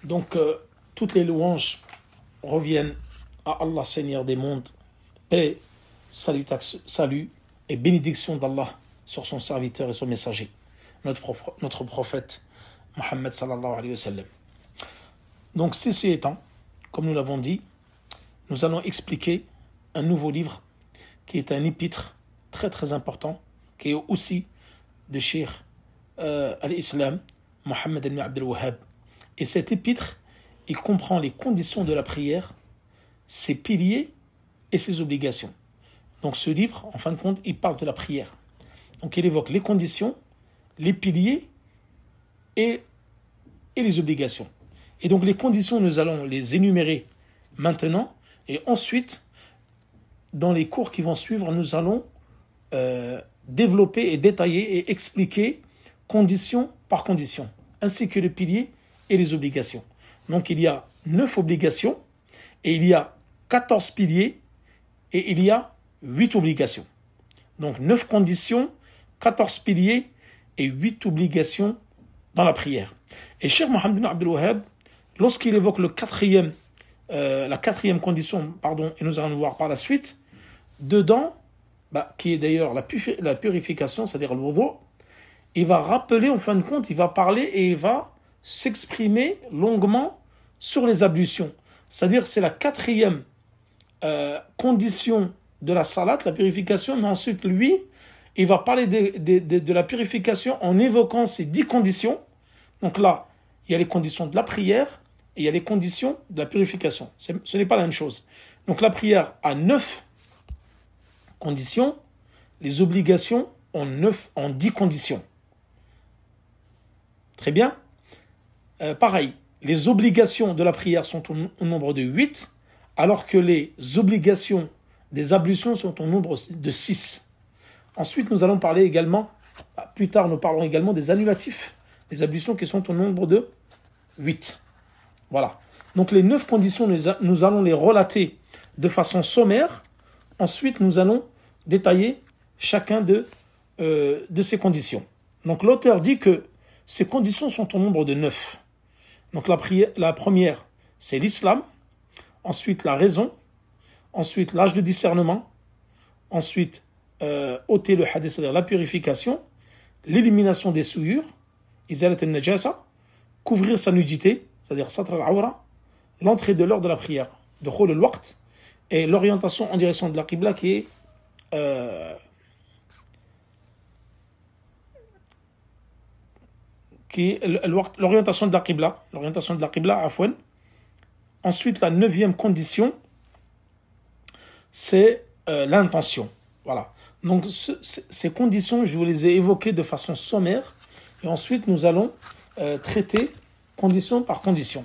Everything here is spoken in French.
Donc, toutes les louanges reviennent à Allah, Seigneur des mondes, et salut et bénédiction d'Allah sur son serviteur et son messager, notre prophète Mohammed sallallahu alayhi wa sallam. Donc, ceci étant, comme nous l'avons dit, nous allons expliquer un nouveau livre qui est un épître très très important, qui est aussi de Cheikh al-Islam, Mohammed ibn Abdel Wahhab. Et cet épître, il comprend les conditions de la prière, ses piliers et ses obligations. Donc ce livre, en fin de compte, il parle de la prière. Donc il évoque les conditions, les piliers et les obligations. Et donc les conditions, nous allons les énumérer maintenant. Et ensuite, dans les cours qui vont suivre, nous allons développer et détailler et expliquer condition par condition, ainsi que les piliers et les obligations. Donc il y a 9 obligations, et il y a 14 piliers, et il y a 8 obligations. Donc 9 conditions, 14 piliers et 8 obligations dans la prière. Et Cheikh Mohammed ibn Abdel Wahhab, lorsqu'il évoque la quatrième condition, et nous allons le voir par la suite, dedans, qui est d'ailleurs la purification, c'est-à-dire le wudu, il va rappeler, en fin de compte, il va parler et il va s'exprimer longuement sur les ablutions. C'est-à-dire c'est la quatrième condition de la salat, la purification, mais ensuite lui, il va parler de la purification en évoquant ces 10 conditions. Donc là, il y a les conditions de la prière et il y a les conditions de la purification. Ce n'est pas la même chose. Donc la prière a 9 conditions, les obligations en 10 conditions. Très bien. Pareil, les obligations de la prière sont au nombre de 8, alors que les obligations des ablutions sont au nombre de 6. Ensuite, nous allons parler également, plus tard nous parlerons également des annulatifs, des ablutions qui sont au nombre de 8. Voilà. Donc les 9 conditions, nous allons les relater de façon sommaire. Ensuite, nous allons détailler chacun de ces conditions. Donc l'auteur dit que ces conditions sont au nombre de 9. Donc la première, c'est l'islam. Ensuite, la raison. Ensuite, l'âge de discernement. Ensuite, ôter le hadith, c'est-à-dire la purification. L'élimination des souillures. Izalat al-najasa. Couvrir sa nudité, c'est-à-dire satr al-awra. L'entrée de l'heure de la prière. Dukhul al-waqt. Et l'orientation en direction de la qibla qui est l'orientation de la qibla, afwan. Ensuite, la 9e condition, c'est l'intention. Voilà. Donc, ces conditions, je vous les ai évoquées de façon sommaire. Et ensuite, nous allons traiter condition par condition.